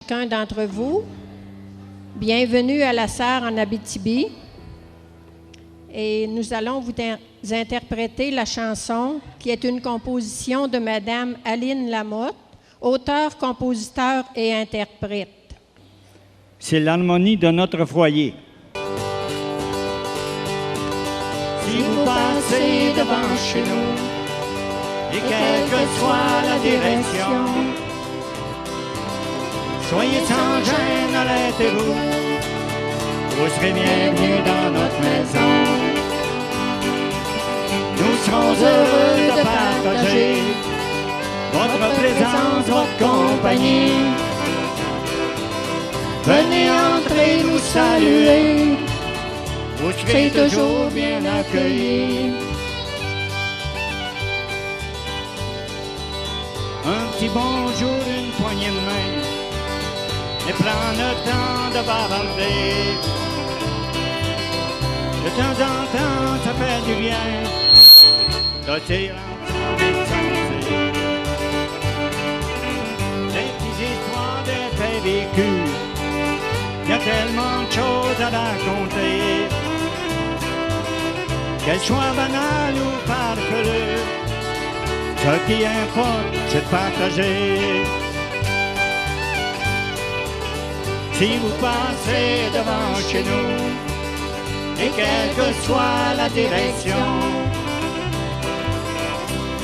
chacun d'entre vous. Bienvenue à la Serre en Abitibi. Et nous allons vous interpréter la chanson qui est une composition de Madame Aline Lamotte, auteure, compositeur et interprète. C'est l'harmonie de notre foyer. Si vous passez devant chez nous, et quelle que soit la direction, soyez sans gêne, arrêtez-vous, vous serez bienvenus dans notre maison. Nous serons heureux de partager votre présence, votre compagnie. Venez entrer nous saluer, vous serez toujours bien accueillis. Un petit bonjour, une poignée de main, et prends le temps de bavarder. De temps en temps, ça fait du bien de tirer ensemble et de s'amuser. Des petites histoires, des faits vécus, il y a tellement de choses à raconter. Qu'elles soient banales ou farfelues, ce qui importe, c'est de partager. Si vous passez devant chez nous, et quelle que soit la direction,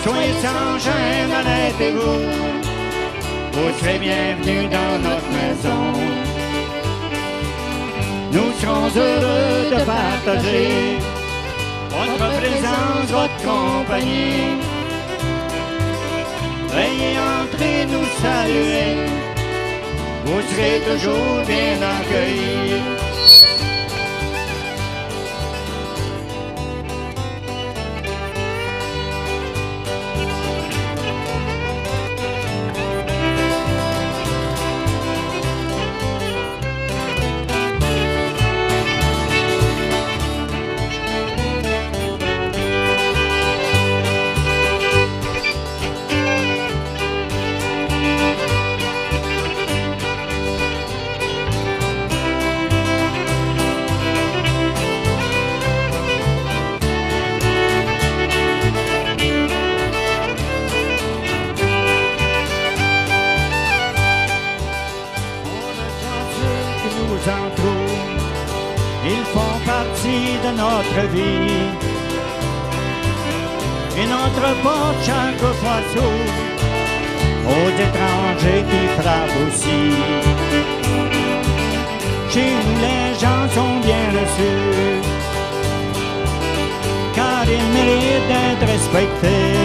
soyez sans gêne, arrêtez-vous, vous serez bienvenus dans notre maison. Nous serons heureux de partager votre présence, votre compagnie. Veuillez entrer nous saluer, vous serez toujours bien accueillis. Ils font partie de notre vie et notre porte chaque fois s'ouvre aux étrangers qui frappent aussi. Chez nous les gens sont bien reçus car ils méritent d'être respectés.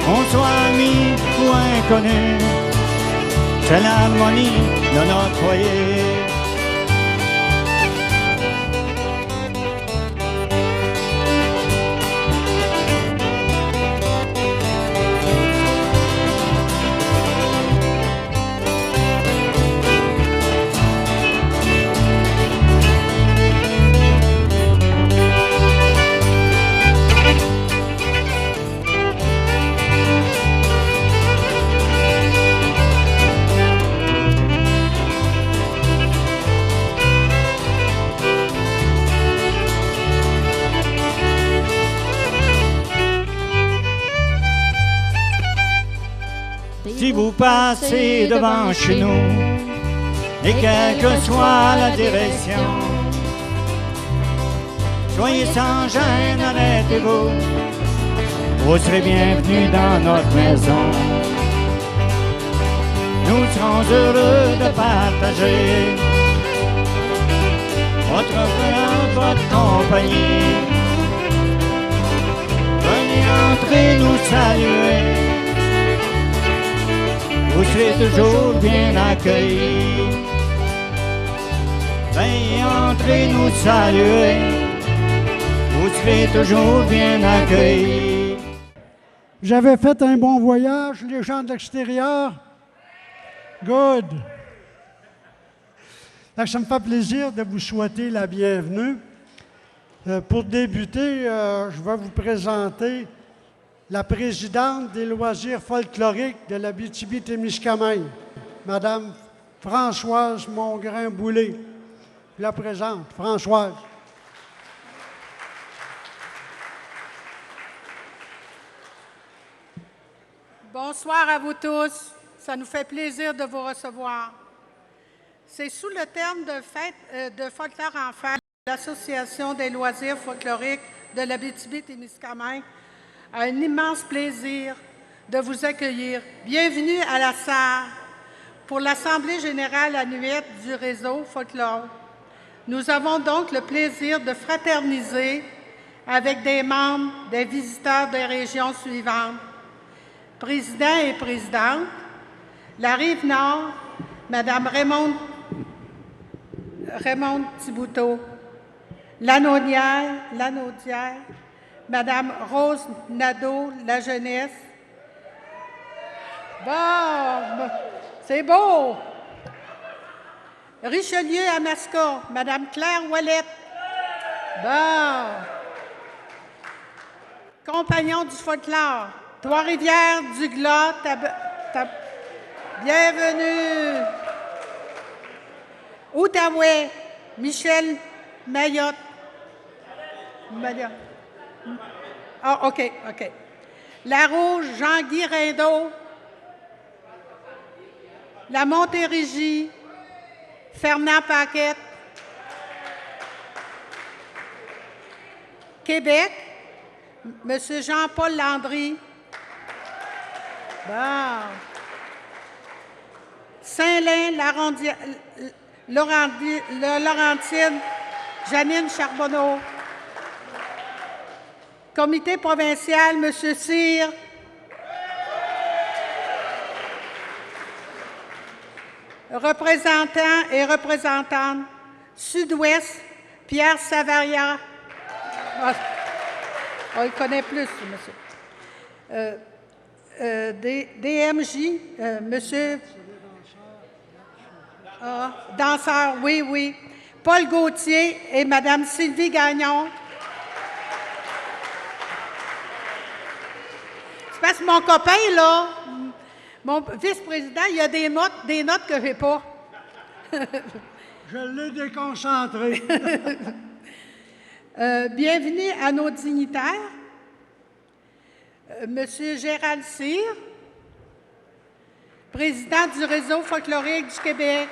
Qu'on soit amis ou inconnus, c'est l'harmonie de notre foyer. Si vous passez devant chez nous, et quelle que soit la direction, soyez sans gêne, arrêtez-vous, vous serez bienvenus dans notre maison. Nous serons heureux de partager votre présence, votre compagnie. Venez entrer nous saluer, vous serez toujours bien accueillis. Veuillez entrer nous saluer, vous serez toujours bien accueillis. Vous avez fait un bon voyage, les gens de l'extérieur? Good. Ça me fait plaisir de vous souhaiter la bienvenue. Pour débuter, je vais vous présenter la présidente des loisirs folkloriques de l'Abitibi-Témiscamingue. Madame Françoise Mongrain-Boulay. Je la présente, Françoise. Bonsoir à vous tous. Ça nous fait plaisir de vous recevoir. C'est sous le terme de fête de folklore enfant de l'Association des loisirs folkloriques de l'Abitibi-Témiscamingue a un immense plaisir de vous accueillir. Bienvenue à la SAR pour l'Assemblée générale annuelle du réseau folklore. Nous avons donc le plaisir de fraterniser avec des membres, des visiteurs des régions suivantes. Président et présidente, la Rive-Nord, Mme Raymond Thibouteau, Lanaudière, Mme Rose Nadeau, la jeunesse. Bon, c'est beau. Richelieu à Masca, Mme Claire Ouellette. Bon. Compagnons du folklore, Trois-Rivières, Duglas, bienvenue. Outaouais, Michel Mayotte. Ah, OK. La Rouge, Jean-Guy Rindeau. La Montérégie, Fernand Paquette. Québec, M. Jean-Paul Landry. Bon. Saint-Lin, Laurentine, Janine Charbonneau. Comité provincial, M. Cyr. Représentants et représentantes, Sud-Ouest, Pierre Savaria. On le connaît plus, monsieur. DMJ, monsieur. Danseur, oui. Paul Gauthier et Madame Sylvie Gagnon. C'est parce que mon copain, là, mon vice-président, il y a des notes que je n'ai pas. Je l'ai déconcentré. Bienvenue à nos dignitaires. Monsieur Gérald Cyr, président du réseau folklorique du Québec.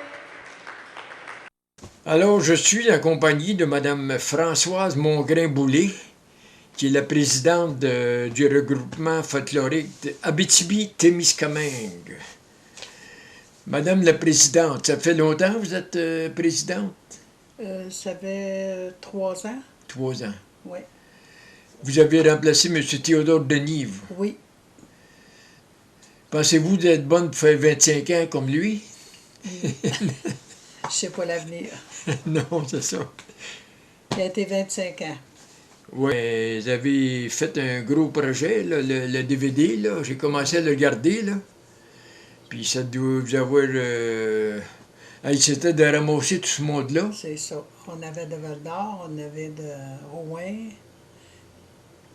Alors, je suis accompagné de Mme Françoise Mongrain-Boulay, qui est la présidente du regroupement folklorique Abitibi-Témiscamingue. Madame la présidente, ça fait longtemps que vous êtes présidente? Ça fait 3 ans. 3 ans. Oui. Vous avez remplacé M. Théodore Denive. Oui. Pensez-vous d'être bonne pour faire 25 ans comme lui? Je ne sais pas l'avenir. Non, c'est ça. Il a été 25 ans. Oui, vous avez fait un gros projet, là, le DVD, là. J'ai commencé à le regarder, là. Puis ça doit vous avoir... c'était de ramasser tout ce monde-là. C'est ça. On avait de Val-d'Or, on avait de Rouen.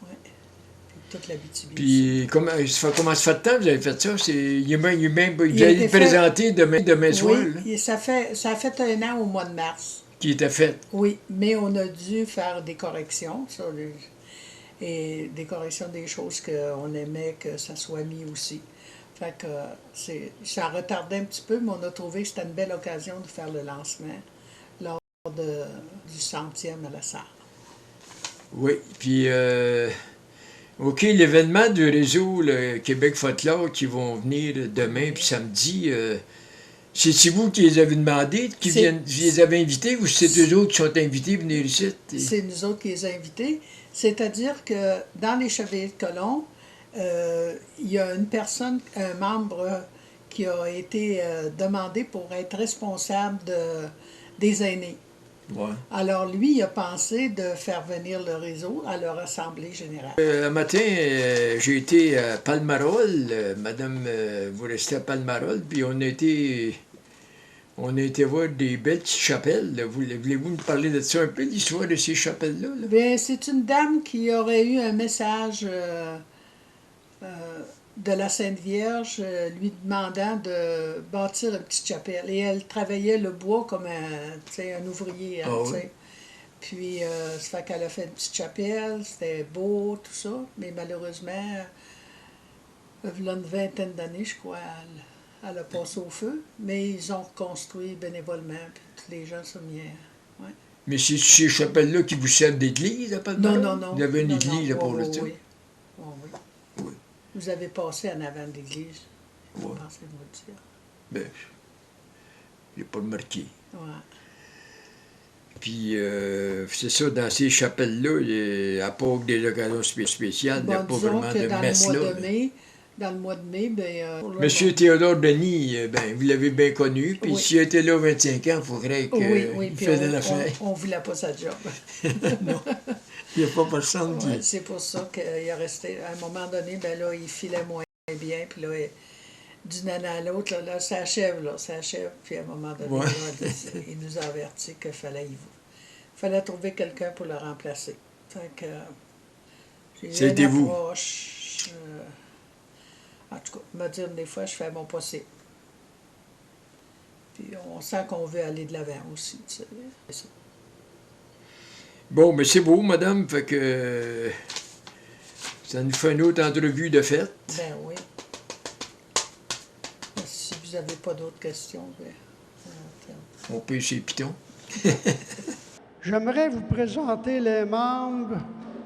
Oui. Puis toute l'Abitibi. Puis comment ça fait de temps que vous avez fait ça? Vous allez le présenter demain soir. Oui, ça a fait 1 an au mois de mars. Qui était fait. Oui, mais on a dû faire des corrections et des corrections des choses qu'on aimait que ça soit mis aussi. Fait que ça a retardé un petit peu, mais on a trouvé que c'était une belle occasion de faire le lancement lors du 100e à la SAR. Oui, puis OK, l'événement du réseau le Québec Folklore qui vont venir demain puis samedi, c'est vous qui les avez demandé, vous les avez invités ou c'est eux autres qui sont invités à venir ici? C'est nous autres qui les avons invités. C'est-à-dire que dans les Chevaliers de Colomb, il y a une personne, un membre qui a été demandé pour être responsable des aînés. Ouais. Alors lui, il a pensé de faire venir le réseau à leur assemblée générale. Un matin, j'ai été à Palmarol. Madame, vous restez à Palmarol, puis on a été voir des belles petites chapelles. Voulez-vous nous parler de ça un peu, l'histoire de ces chapelles-là? Bien, c'est une dame qui aurait eu un message de la Sainte Vierge, lui demandant de bâtir une petite chapelle. Et elle travaillait le bois comme un ouvrier. Hein, oui. Puis, ça fait qu'elle a fait une petite chapelle, c'était beau, tout ça. Mais malheureusement, il y a une vingtaine d'années, je crois, elle a passé au feu. Mais ils ont reconstruit bénévolement, puis tous les gens sont mis. Ouais. Mais c'est ces chapelles-là qui vous servent d'église, à Non, non, non. Il y avait une non, église là, pour oui, le temps. oui. Oh, oui. Oui. Vous avez passé en avant de l'église, Oui. pensez-moi dire. Ben, j'ai pas remarqué. Ouais. Puis, c'est ça, dans ces chapelles-là, il n'y a pas que des occasions spéciales, il n'y a pas disons vraiment que de messe là. Dans le mois de mai, ben, pour le Monsieur Théodore Denis, ben, vous l'avez bien connu, puis Oui. s'il était là 25 ans, il faudrait qu'il oui, puis faisait l'affaire. on ne voulait pas sa job. Non, il n'y a pas personne qui... Ouais, c'est pour ça qu'il est resté. À un moment donné, ben là, il filait moins bien, puis là, d'une année à l'autre, là, ça achève, puis à un moment donné, Ouais. là, il nous a averti qu'il fallait trouver quelqu'un pour le remplacer. Fait que, j'ai eu C'était une vous. approche, en tout cas, me dire des fois, je fais mon possible. Puis on sent qu'on veut aller de l'avant aussi, tu sais. C'est ça. Bon, mais c'est beau, madame, fait que ça nous fait une autre entrevue de fête. Ben oui. Si vous n'avez pas d'autres questions, ben, On peut essayer Python. J'aimerais vous présenter les membres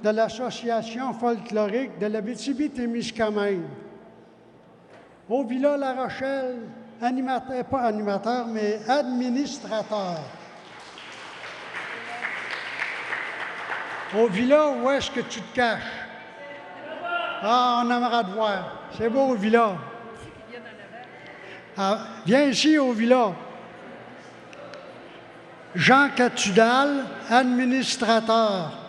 de l'Association folklorique de l'Abitibi-Témiscamingue. Au Villa La Rochelle, animateur, pas animateur, mais administrateur. Au Villa, où est-ce que tu te caches? Ah, on aimerait te voir. C'est beau au Villa. Ah, viens ici au Villa. Jean Catudal, administrateur.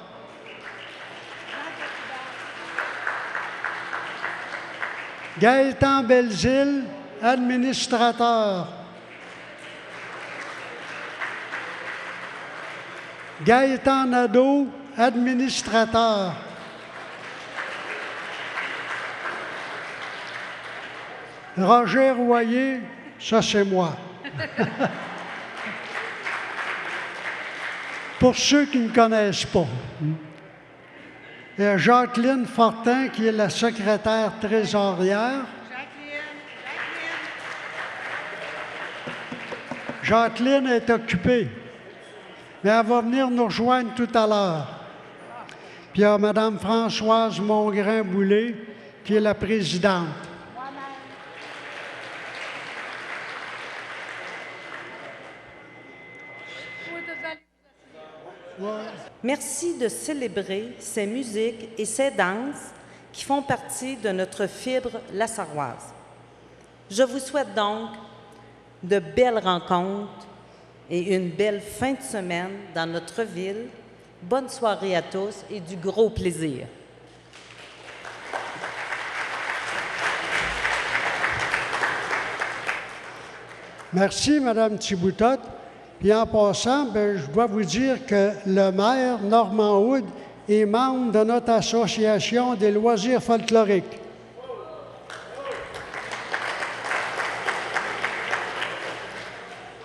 Gaëtan Belzile, administrateur. Gaëtan Nadeau, administrateur. Roger Royer, ça c'est moi. Pour ceux qui ne connaissent pas. Jacqueline Fortin, qui est la secrétaire trésorière. Jacqueline est occupée, mais elle va venir nous rejoindre tout à l'heure. Puis il y a Mme Françoise Mongrain-Boulay, qui est la présidente. Merci de célébrer ces musiques et ces danses qui font partie de notre fibre lassaroise. Je vous souhaite donc de belles rencontres et une belle fin de semaine dans notre ville. Bonne soirée à tous et du gros plaisir. Merci, Mme Thiboutot. Puis en passant, ben, je dois vous dire que le maire, Normand Hood, est membre de notre association des loisirs folkloriques.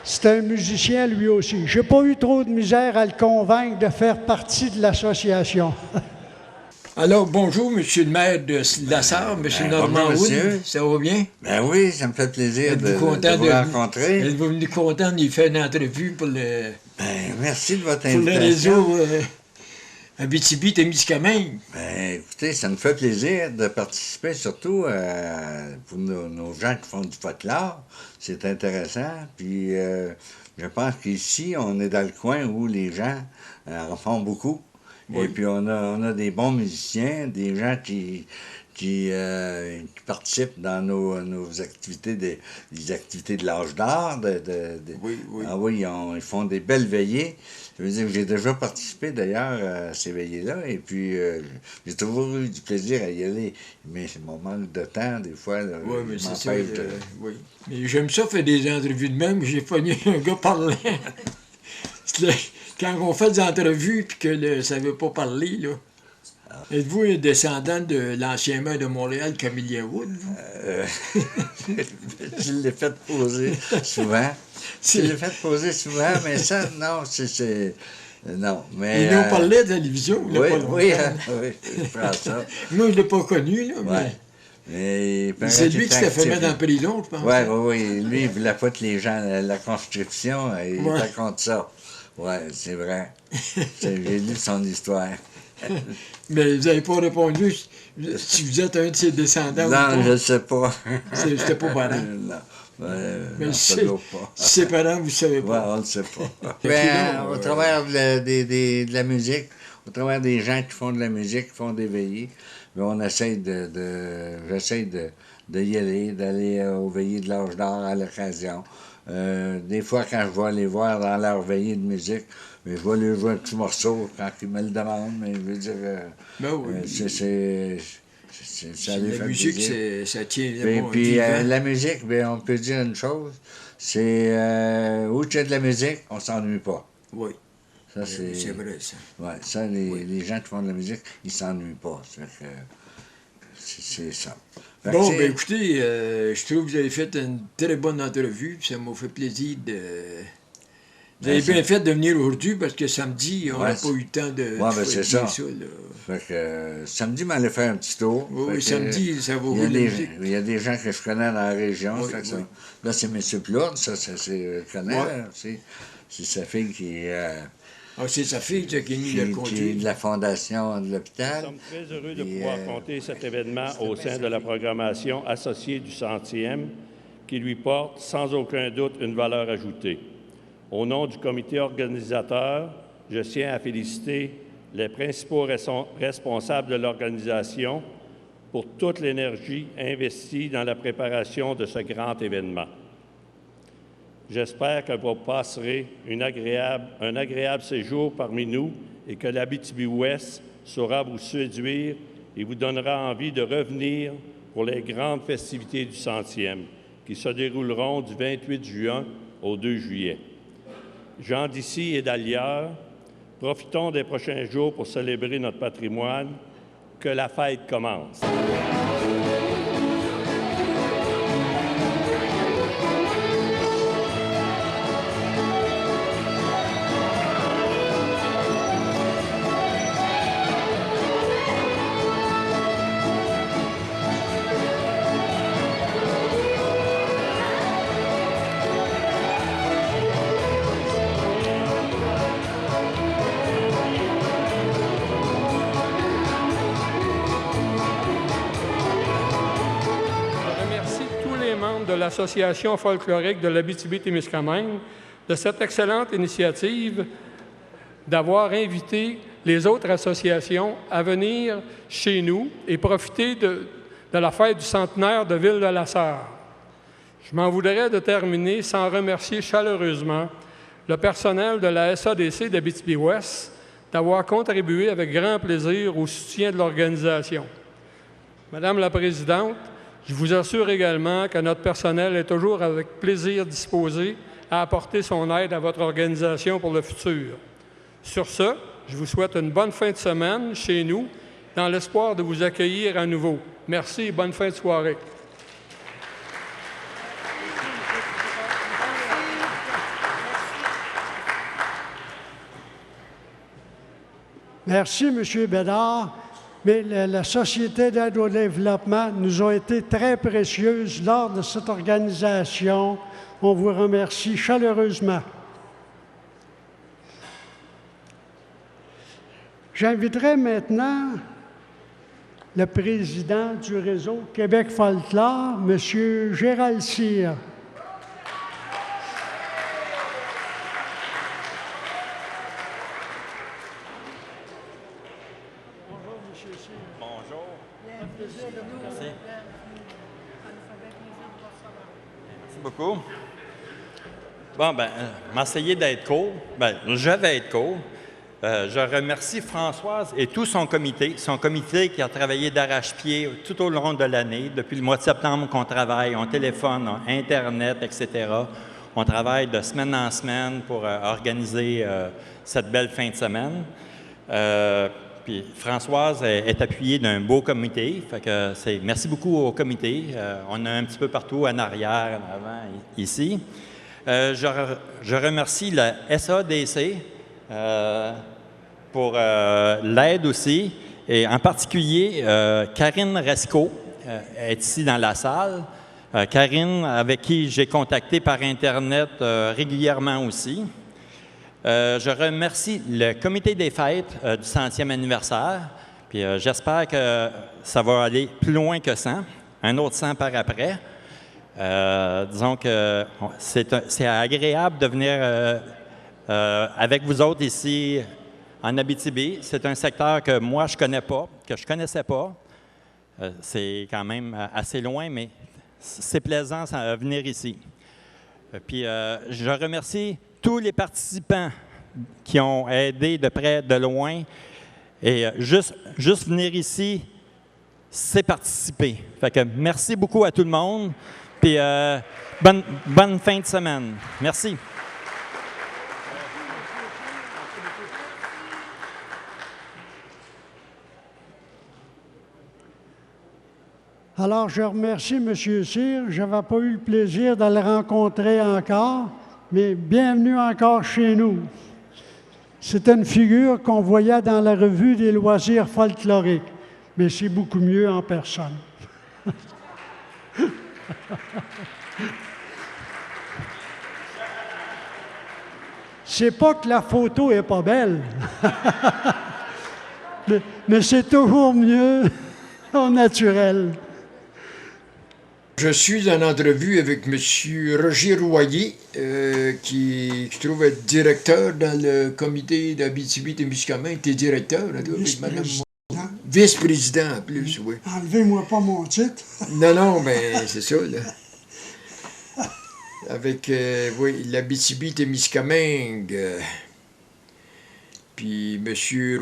C'est un musicien lui aussi. Je n'ai pas eu trop de misère à le convaincre de faire partie de l'association. Alors, bonjour, monsieur le maire de la Sarre, monsieur Normand bonjour, Hood. monsieur. Ça va bien? Ben oui, ça me fait plaisir de Êtes-vous content vous rencontrer. Êtes-vous venu content d'y faire une entrevue pour le, Ben, merci de votre pour le invitation. réseau Abitibi-Témiscamingue? Ben, écoutez, ça me fait plaisir de participer, surtout pour nos gens qui font du folklore. C'est intéressant. Puis, je pense qu'ici, on est dans le coin où les gens en font beaucoup. Oui. Et puis, on a des bons musiciens, des gens qui participent dans nos activités, des activités de l'âge d'or. Oui, oui. Ah oui, ils font des belles veillées. Je veux dire que j'ai déjà participé d'ailleurs à ces veillées-là, et puis j'ai toujours eu du plaisir à y aller. Mais c'est mon manque de temps, des fois, là, Oui, mais c'est ça. m'empêche de... Oui. Mais j'aime ça faire des entrevues de même. J'ai pogné un gars parlant. Quand on fait des entrevues et que ça ne veut pas parler, là. Êtes-vous un descendant de l'ancien maire de Montréal, Camillien Wood, vous? Je l'ai fait poser souvent. Mais ça, non, non, mais... Ils nous parlaient à la télévision. Oui, je prends ça. Moi, je ne l'ai pas connu, là, mais c'est lui qui s'était fait mettre en prison, je pense. Oui. Lui, il voulait pas que les gens, la conscription, il raconte ça. Oui, c'est vrai. J'ai lu son histoire. Mais vous n'avez pas répondu si vous êtes un de ses descendants ou pas. Non, je ne sais pas. C'était pas parent. Non. Mais si ses parents, vous ne savez pas. Oui, on ne le sait pas. Au travers de la musique, au travers des gens qui font de la musique, qui font des veillées, on essaie j'essaie de y aller, d'aller aux veillées de l'âge d'or à l'occasion. Des fois, quand je vais les voir dans leur veillée de musique, mais je vais leur jouer un petit morceau quand ils me le demandent, mais je veux dire, la musique, ça tient puis la musique, on peut dire une chose, c'est où il y a de la musique, on s'ennuie pas. Oui. Ça, c'est vrai, ça. Oui, ça, les gens qui font de la musique, ils s'ennuient pas. C'est ça. Bon, écoutez, je trouve que vous avez fait une très bonne entrevue, puis ça m'a fait plaisir de... Vous avez bien fait de venir aujourd'hui, parce que samedi, on n'a pas eu le temps de c'est ça. Là. Fait que samedi, on allait faire un petit tour. Oui, samedi, ça va vous il y a des gens que je connais dans la région. Là, c'est M. Plourde, ça, c'est connaît. C'est sa fille qui... c'est sa fille qui est mis le conduire. Qui est de la fondation de l'hôpital. Nous sommes très heureux de pouvoir compter cet événement au sein de la programmation associée du 100e, qui lui porte sans aucun doute une valeur ajoutée. Au nom du comité organisateur, je tiens à féliciter les principaux responsables de l'organisation pour toute l'énergie investie dans la préparation de ce grand événement. J'espère que vous passerez un agréable séjour parmi nous et que l'Abitibi-Ouest saura vous séduire et vous donnera envie de revenir pour les grandes festivités du 100e, qui se dérouleront du 28 juin au 2 juillet. Gens d'ici et d'ailleurs, profitons des prochains jours pour célébrer notre patrimoine. Que la fête commence. De l'Association folklorique de l'Abitibi-Témiscamingue de cette excellente initiative d'avoir invité les autres associations à venir chez nous et profiter de la fête du centenaire de Ville-de-la-Sarre. Je m'en voudrais de terminer sans remercier chaleureusement le personnel de la SADC d'Abitibi-Ouest d'avoir contribué avec grand plaisir au soutien de l'organisation. Madame la Présidente, je vous assure également que notre personnel est toujours avec plaisir disposé à apporter son aide à votre organisation pour le futur. Sur ce, je vous souhaite une bonne fin de semaine chez nous, dans l'espoir de vous accueillir à nouveau. Merci et bonne fin de soirée. Merci, M. Bédard. Mais la Société d'aide au développement nous a été très précieuse lors de cette organisation. On vous remercie chaleureusement. J'inviterai maintenant le président du réseau Québec Folklore, M. Gérald Cyr. Beaucoup. Bon, m'essayer d'être court. Je vais être court. Je remercie Françoise et tout son comité qui a travaillé d'arrache-pied tout au long de l'année. Depuis le mois de septembre qu'on travaille, on téléphone, on Internet, etc. On travaille de semaine en semaine pour organiser cette belle fin de semaine. puis Françoise est appuyée d'un beau comité. Fait que merci beaucoup au comité. On a un petit peu partout, en arrière, en avant, ici. Je remercie la SADC pour l'aide aussi, et en particulier Karine Resco est ici dans la salle. Karine, avec qui j'ai contacté par Internet régulièrement aussi. Je remercie le comité des fêtes du 100e anniversaire. Puis j'espère que ça va aller plus loin que 100, un autre 100 par après. Disons que c'est agréable de venir avec vous autres ici en Abitibi. C'est un secteur que moi, je ne connais pas, que je ne connaissais pas. C'est quand même assez loin, mais c'est plaisant de venir ici. Puis je remercie tous les participants qui ont aidé de près, de loin. Et juste venir ici, c'est participer. Fait que merci beaucoup à tout le monde. Puis bonne fin de semaine. Merci. Alors, je remercie M. Cyr. Je n'avais pas eu le plaisir de le rencontrer encore, mais bienvenue encore chez nous. C'est une figure qu'on voyait dans la revue des loisirs folkloriques, mais c'est beaucoup mieux en personne. C'est pas que la photo est pas belle, mais c'est toujours mieux au naturel. Je suis en entrevue avec M. Roger Royer, qui se trouve être directeur dans le comité d'Abitibi-Témiscamingue. Tu es directeur, là, avec Mme vice-président, en plus, oui. Enlevez-moi pas mon titre. Non, ben c'est ça, là. Avec, oui, l'Abitibi-Témiscamingue. Puis M.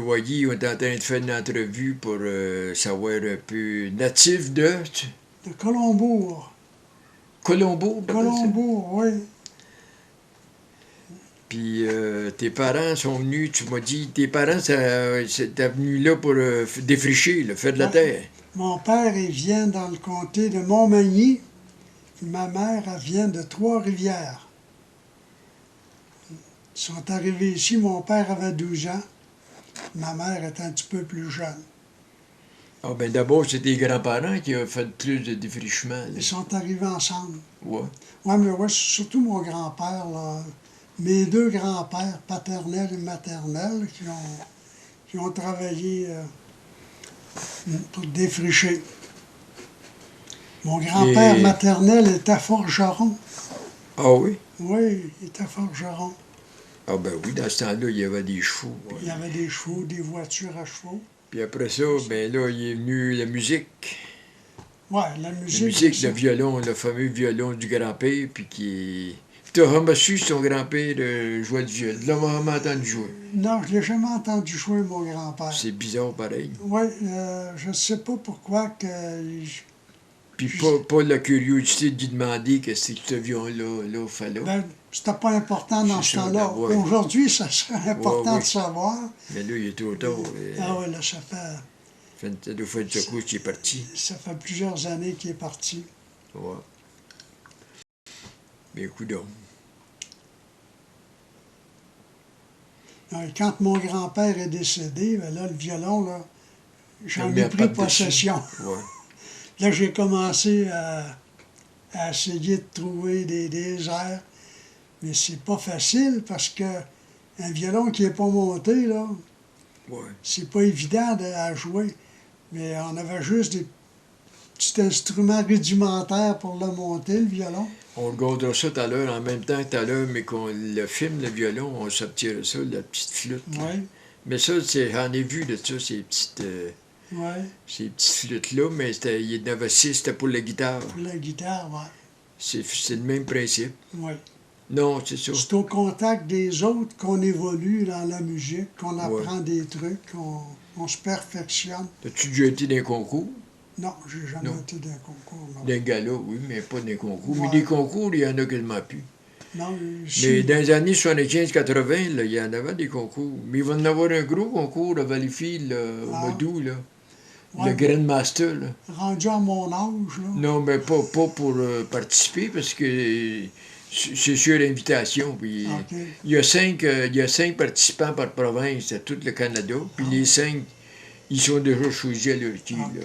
Royer, on est en train de faire une entrevue pour savoir un peu natif de Colombourg. Colombourg? Colombourg, oui. Puis tes parents sont venus, tu m'as dit, tes parents, t'es venu là pour défricher, là, faire de la terre. Mon père, il vient dans le comté de Montmagny. Ma mère, elle vient de Trois-Rivières. Ils sont arrivés ici, mon père avait 12 ans. Ma mère était un petit peu plus jeune. Ah, ben d'abord, c'est tes grands-parents qui ont fait plus de défrichement. Là. Ils sont arrivés ensemble. Ouais. Oui, mais ouais, surtout mon grand-père, là. Mes deux grands-pères, paternels et maternels, qui ont travaillé pour défricher. Mon grand-père maternel était forgeron. Ah oui? Oui, il était forgeron. Ah ben oui, dans ce temps-là, il y avait des chevaux. Ouais. Il y avait des chevaux, des voitures à chevaux. Puis après ça, ben là, il est venu la musique. Oui, la musique. La musique, le violon, le fameux violon du grand-père, puis qui... Tu as reçu son grand-père jouer du violon. Tu l'as vraiment entendu jouer? Non, je ne l'ai jamais entendu jouer, mon grand-père. C'est bizarre, pareil. Oui, je ne sais pas pourquoi que... Puis pas la curiosité de lui demander qu'est-ce que ce violon-là fallait. Ben, c'était pas important dans ce temps-là. Ouais. Aujourd'hui, ça serait important de savoir. Mais là, il est trop tard. Ah oui, là, ça fait... Ça doit faire une secousse qu'il est parti. Ça fait plusieurs années qu'il est parti. Ouais. Mais écoute donc. Quand mon grand-père est décédé, ben là, le violon, là, j'en ai pris possession. Ouais. Là, j'ai commencé à essayer de trouver des airs, mais c'est pas facile parce que un violon qui n'est pas monté, là, c'est pas évident à jouer. Mais on avait juste des petits instruments rudimentaires pour le monter, le violon. On regardera ça tout à l'heure, en même temps que tout à l'heure, mais le film, le violon, on sortira ça, la petite flûte. Oui. Mais ça, j'en ai vu de ça, ces petites... Ces petites flûtes-là, mais il y en avait 6, c'était pour la guitare. Pour la guitare, oui. C'est le même principe. Oui. Non, c'est ça. C'est au contact des autres qu'on évolue dans la musique, qu'on apprend des trucs, qu'on se perfectionne. As-tu déjà été dans un concours? Non, j'ai jamais été dans un concours. Non. D'un gala, oui, mais pas dans un concours. Mais des concours, il y en a quasiment plus. Non, ici, Mais dans les années 75-80, là, il y en avait des concours. Mais il va y en avoir un gros concours à Valleyfield au mois d'août, là. Ouais. Le Grandmaster, là. rendu à mon âge, là. Non, mais pas pour participer, parce que c'est sur invitation. Puis OK. il y a 5 participants par province à tout le Canada. Puis les 5, ils sont déjà choisis à leur qui. OK.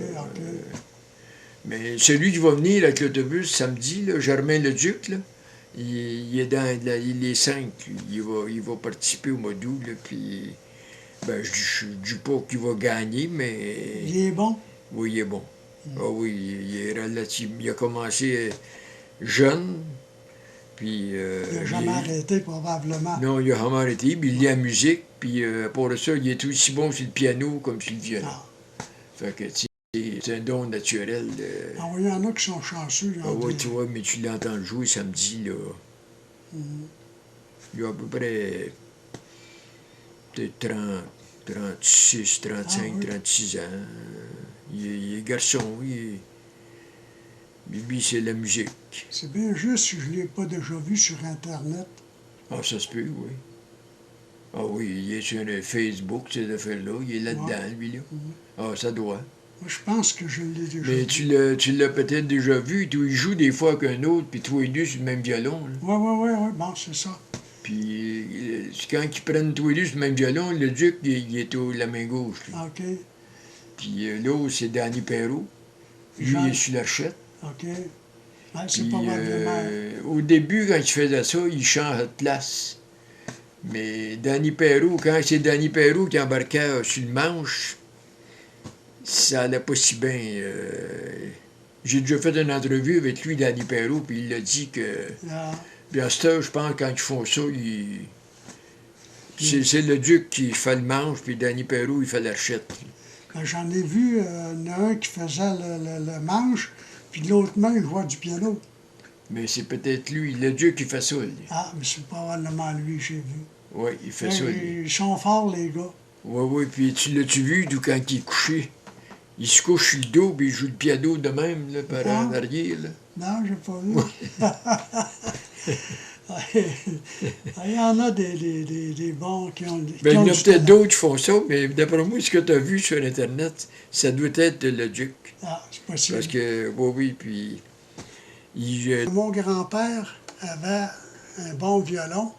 Mais celui qui va venir avec l'autobus samedi, là, Germain Leduc, là, il est dans les 5. Il va participer au mois d'août. Là, puis, ben, je ne dis pas qu'il va gagner, mais. Il est bon? Oui, il est bon. Ah oui, il est relatif. Il a commencé jeune, puis... il n'a jamais arrêté, probablement. Non, il n'a jamais arrêté, puis il lit la musique, puis pour ça, il est aussi bon sur le piano comme sur le violon. Fait que, c'est un don naturel. Ah oui, il y en a qui sont chanceux. Ah oui, tu vois, mais tu l'entends jouer samedi, là. Il a à peu près peut-être 36, 35, 36 ans. Il est garçon, lui, c'est la musique. C'est bien juste si je ne l'ai pas déjà vu sur Internet. Ah, ça se peut, oui. Ah oui, il est sur Facebook, ces affaires-là. Il est là-dedans, lui, là. Ah, ça doit. Moi, je pense que je l'ai déjà Mais vu. tu l'as peut-être déjà vu. Il joue des fois avec un autre, puis tous les deux sur le même violon. Oui, bon, c'est ça. Puis quand ils prennent tous les deux sur le même violon, le Duc, il est la main gauche. Lui. OK. Puis l'autre, c'est Danny Perrault. Lui, il est sur la chette. OK. Ouais, c'est Puis, probablement... au début, quand il faisait ça, il change de place. Mais Danny Perrault, quand c'est Danny Perrault qui embarquait sur le manche, ça allait pas si bien. J'ai déjà fait une entrevue avec lui, Danny Perrault, puis il a dit que... Puis à ce temps, je pense, quand ils font ça, c'est le Duc qui fait le manche, puis Danny Perrault, il fait la rechette. J'en ai vu un qui faisait le manche, puis de l'autre main, il jouait du piano. Mais c'est peut-être lui, le Duc qui fait ça. Lui. Ah, mais c'est probablement lui, j'ai vu. Oui, il fait ça. Ils sont forts, les gars. Oui, puis l'as-tu vu, d'où quand il est couché? Il se couche sur le dos, puis il joue le piano de même, là, par en arrière. Là. Non, j'ai pas vu. Il y en a des bons qui ont... Ben, il y en a peut-être d'autres qui font ça, mais d'après moi, ce que tu as vu sur Internet, ça doit être le Duc. Ah, c'est possible. Parce que, oui, puis... Mon grand-père avait un bon violon.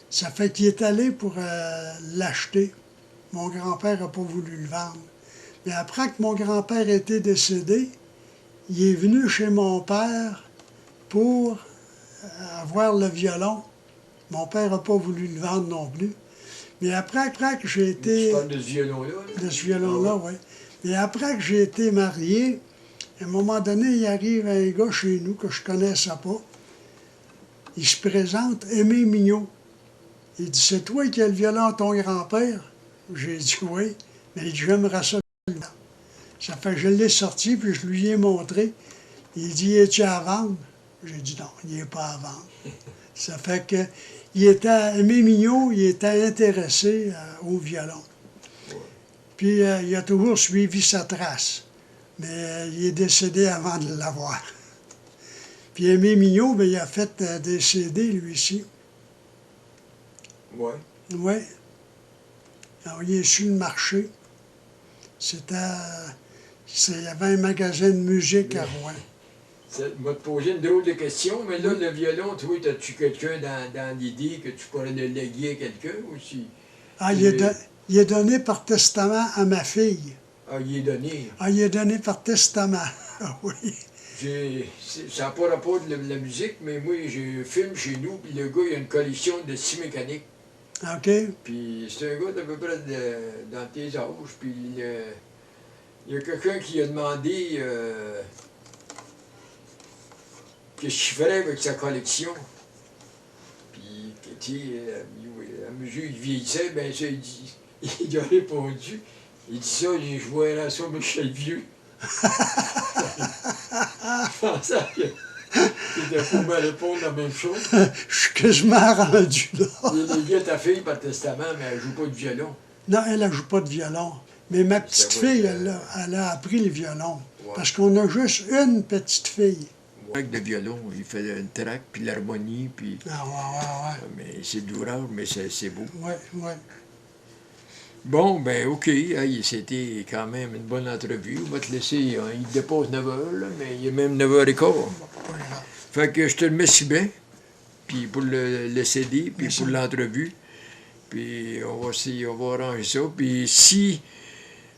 Ça fait qu'il est allé pour l'acheter. Mon grand-père n'a pas voulu le vendre. Mais après que mon grand-père était décédé, il est venu chez mon père pour avoir le violon. Mon père n'a pas voulu le vendre non plus. Mais après que j'ai été... Tu parles de ce violon-là? De ce violon-là, oui. Mais après que j'ai été marié, à un moment donné, il arrive un gars chez nous que je ne connaissais pas. Il se présente, Aimé Mignot. Il dit, c'est toi qui as le violon à ton grand-père? J'ai dit oui, mais il dit, j'aimerais ça. Ça fait que je l'ai sorti, puis je lui ai montré. Il dit, es-tu à vendre? J'ai dit non, il n'est pas à vendre. Ça fait que Aimé Mignot, il était intéressé au violon. Puis il a toujours suivi sa trace. Mais il est décédé avant de l'avoir. Puis Aimé Mignot, bien, il a fait des CD, lui aussi. Oui. Oui. Alors, il est sur le marché. Il y avait un magasin de musique à Rouen. Ça m'a posé une drôle de question, mais là, le violon, toi, as-tu quelqu'un dans l'idée que tu pourrais le léguer à quelqu'un aussi? Ah, il est donné par testament à ma fille. Ah, il est donné. Ah, il est donné par testament, oui. Ça n'a pas rapport de la musique, mais moi, j'ai un film chez nous, puis le gars, il a une collection de scie mécanique. OK. Puis c'est un gars d'à peu près dans tes âges, puis il y a quelqu'un qui a demandé qu'est-ce qu'il ferait avec sa collection. Puis, tu sais, à mesure qu'il vieillissait, ben ça, il a répondu. Il dit ça, je jouais ça, Michel Vieux. Je pensais qu'il était pour me répondre la même chose. Je suis quasiment rendu là. Il est lié à ta fille par testament, mais elle ne joue pas de violon. Non, elle ne joue pas de violon. Mais ma petite fille, elle a appris le violon. Ouais. Parce qu'on a juste une petite fille. Avec le violon, il fait le track, puis l'harmonie, puis... Ah, ouais. Mais c'est d'ouvrage, mais c'est beau. Ouais. Bon, ben OK, hey, c'était quand même une bonne entrevue. On va te laisser, hein, il dépasse 9 heures, là, mais il est même 9h15. Fait que je te remercie bien, puis pour le CD, puis pour l'entrevue. Puis on va arranger ça. Puis si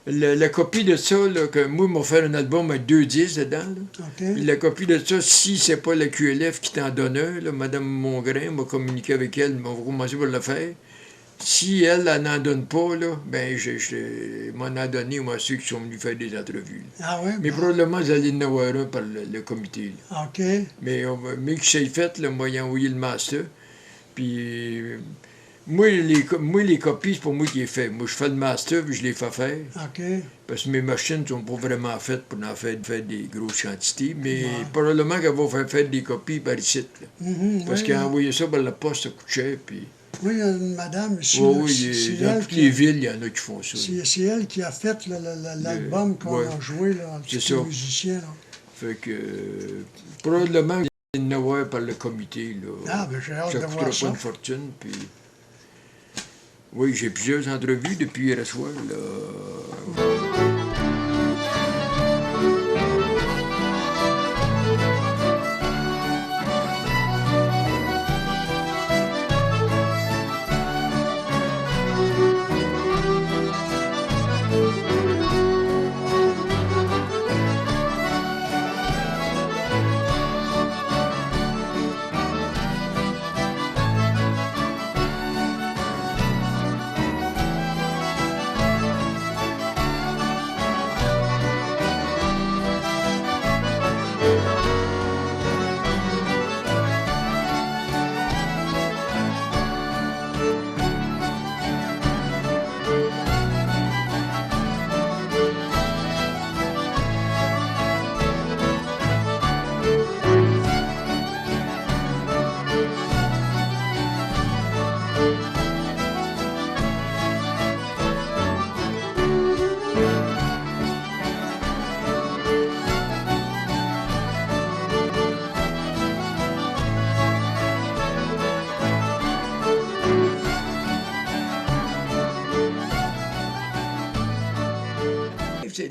la copie de ça, là, que moi, m'a fait un album avec 2 disques dedans, là. Puis la copie de ça, si c'est pas la QLF qui t'en donne un, là, Mme Mongrain m'a communiqué avec elle, on va commencer par le faire. Si elle n'en donne pas, là, ben je m'en ai donné moi ceux qui sont venus faire des entrevues. Là. Ah oui? Mais probablement, vous allez en avoir un par le comité. Là. OK. Mais que c'est fait, là, moi, j'ai envoyé le master. Puis moi, les copies, c'est pas moi qui les fais. Moi, je fais le master, puis je les fais faire. OK. Parce que mes machines ne sont pas vraiment faites pour en faire des grosses quantités. Mais probablement qu'elle va faire des copies par ici. Là. Parce qu'envoyer ça par la poste, ça coûte cher. Puis... Oui, il y a une madame ici. Dans toutes les villes, il y en a qui font ça. C'est elle qui a fait l'album qu'on a joué là, avec les musiciens. Là. Fait que probablement il y en a avoir par le comité. Là. Ah, ben j'ai hâte de voir ça. Ça coûtera pas une fortune. Puis... Oui, j'ai plusieurs entrevues depuis hier soir. Là.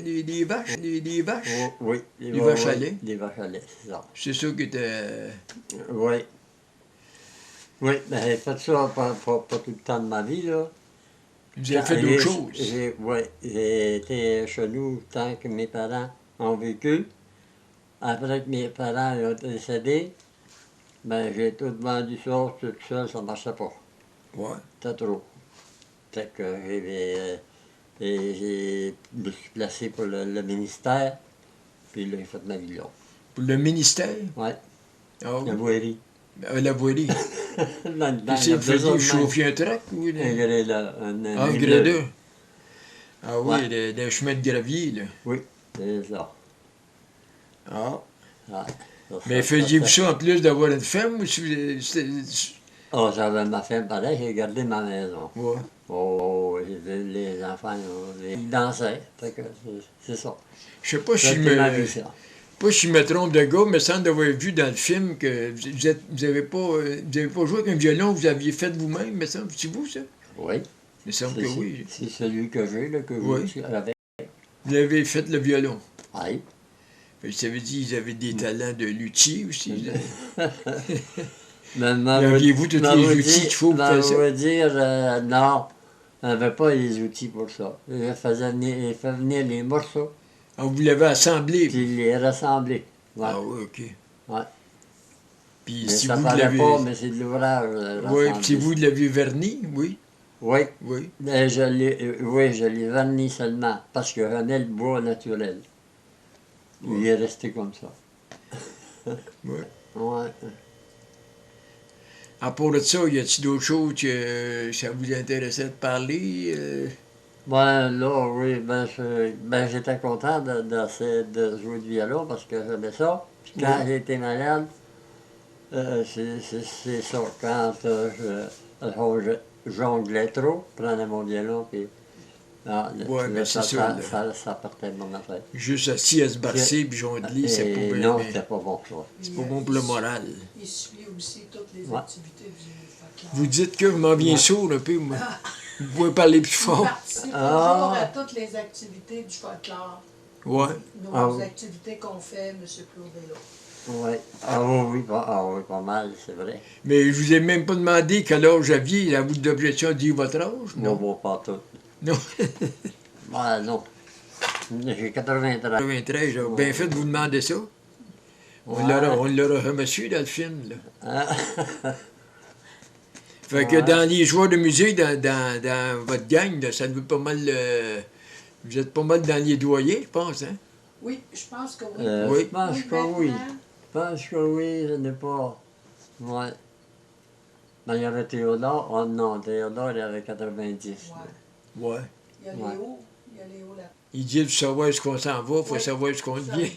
Les vaches, les vaches. Oh, oui, les vaches à lait. Les vaches à lait, c'est ça. C'est ça qui était... Oui. Oui, mais j'ai fait ça pas tout le temps de ma vie, là. Vous avez fait d'autres choses? Oui, j'ai été chez nous tant que mes parents ont vécu. Après que mes parents ont décédé, ben j'ai tout vendu ça, tout seul, ça ne marchait pas. Ouais. C'était trop. Fait que je me suis placé pour le ministère, puis là, j'ai fait ma vie là. Pour le ministère? Oui. Oh. La voirie. La voirie. Qu'est-ce que vous faisiez? Chauffer un truck? Ou un gréda. Un gréda. Ah oui, ouais. Le chemin de gravier, là. Oui, c'est ça. Ah. Ah, mais faisiez-vous ça en plus d'avoir une femme? Oh, j'avais ma femme pareil, j'ai gardé ma maison. Ouais. Oh, les enfants, ils dansaient. C'est ça. Je sais pas si je me trompe de gars, mais semble d'avoir vu dans le film que vous avez pas joué avec un violon, vous aviez fait vous-même, mais semble, c'est vous ça? Oui. Il me semble que oui. C'est celui que j'ai, là, que oui. Vous avec. Vous avez fait le violon? Oui. Ça veut dire qu'ils avaient des talents de luthier aussi. Mais aviez-vous tous les outils qu'il faut pour faire ça? Je veux dire, non, on n'avait pas les outils pour ça. Il fait venir les morceaux. Ah, vous l'avez assemblé? Puis les rassembler. Ouais. Ah oui, OK. Ouais. Puis mais si ça vous paraît pas, mais c'est de l'ouvrage. Oui, puis si vous l'avez verni, oui? Oui. Oui. Je l'ai verni seulement, parce que René le bois naturel. Ouais. Il est resté comme ça. Oui. Ouais. À part de ça, y a-t-il d'autres choses que ça vous intéressait de parler? Ben là, oui, j'étais content de jouer du violon parce que j'aimais ça. Puis quand j'ai été malade, c'est ça. Quand je jonglais trop, je prenais mon violon, puis Ah, Ouais, mais c'est ça, là. Ça partait de mon affaire. Juste assis à se barcer puis jongler, c'est pas bien. Non, c'était pas bon, ça. C'est pas bon pour le moral. Il suit aussi toutes les Ouais. activités du folklore. Vous dites que je m'en viens sourd un peu, moi. Vous pouvez parler plus Il fort. participe toujours à toutes les activités du folklore. Ouais. Nos activités qu'on fait, M. Claudello. Oui. Pas mal, c'est vrai. Mais je vous ai même pas demandé quel âge aviez. À vous d'objection, dire votre âge? Non, pas tout. Non. Non. J'ai 93. 93, j'avais bien fait de vous demander ça. On l'aura reçu dans le film, là. Fait que dans les joueurs de musique, dans votre gang, là, ça nous fait pas mal... vous êtes pas mal dans les doyers, je pense, hein? Oui, je pense que oui. Je pense que oui. Je pense que oui, je n'ai pas... Ouais. Mais il y avait Théodore. Oh non, Théodore, il avait 90. Ouais. Il y a Léo. Il y a Léo là. Il dit de savoir ce qu'on s'en va, il faut savoir ce qu'on devient.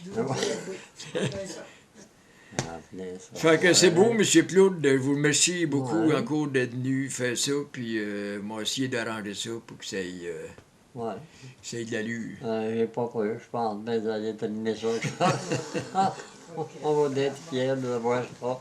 Fait que c'est beau, M. Claude. Je vous remercie beaucoup encore d'être venu faire ça. Puis moi essayer d'arranger ça pour que ça ait, ça ait de l'allure. J'ai pas peur, je pense bien d'aller terminer ça. On va être fiers de voir ça.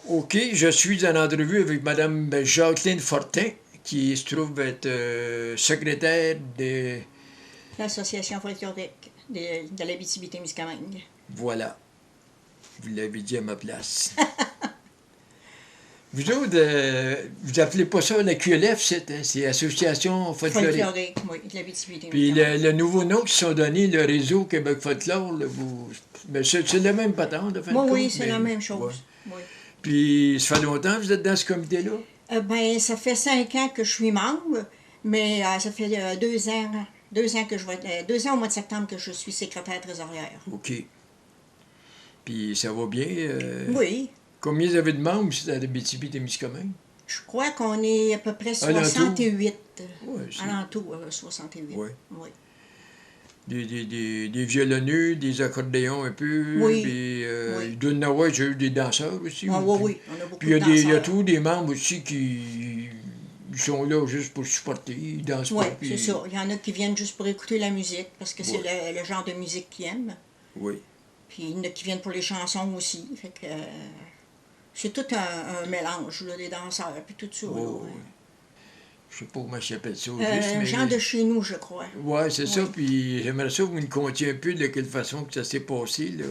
OK, je suis en entrevue avec Mme Jacqueline Fortin, qui se trouve être secrétaire de... l'Association folklorique de l'Abitibi-Témiscamingue. Voilà. Vous l'avez dit à ma place. Vous autres, vous appelez pas ça la QLF, c'est Association folklorique. Folklorique, oui, de l'Abitibi-Témiscamingue. Puis le nouveau nom qui se sont donné, le réseau Québec Folklore, c'est le même patente, de fin de compte. Oui, c'est la même chose. Ouais. Oui. Puis, ça fait longtemps que vous êtes dans ce comité-là? Ben, ça fait 5 ans que je suis membre, mais ça fait 2 ans que je vais être, 2 ans au mois de septembre que je suis secrétaire trésorière. OK. Puis, ça va bien? Oui. Combien vous avez de membres ici à l'Abitibi-Témiscamingue? Je crois qu'on est à peu près 68. Alentour, 68. Oui. Oui. Des violonneux, des accordéons un peu. Oui. Puis, Oui. il doit y en avoir des danseurs aussi. Ah, oui, on a beaucoup puis de danseurs. il y a tous des membres aussi qui sont là juste pour supporter, ils dansent Oui, pas. Puis... c'est ça. Il y en a qui viennent juste pour écouter la musique, parce que c'est le genre de musique qu'ils aiment. Oui. Puis il y en a qui viennent pour les chansons aussi. Fait que c'est tout un mélange, là, des danseurs, puis tout ça. Oh, là, oui. je sais pas comment j'appelle ça Gens de chez nous, je crois. Oui, c'est ça. Puis j'aimerais ça que vous nous contiez un peu de quelle façon que ça s'est passé. Là.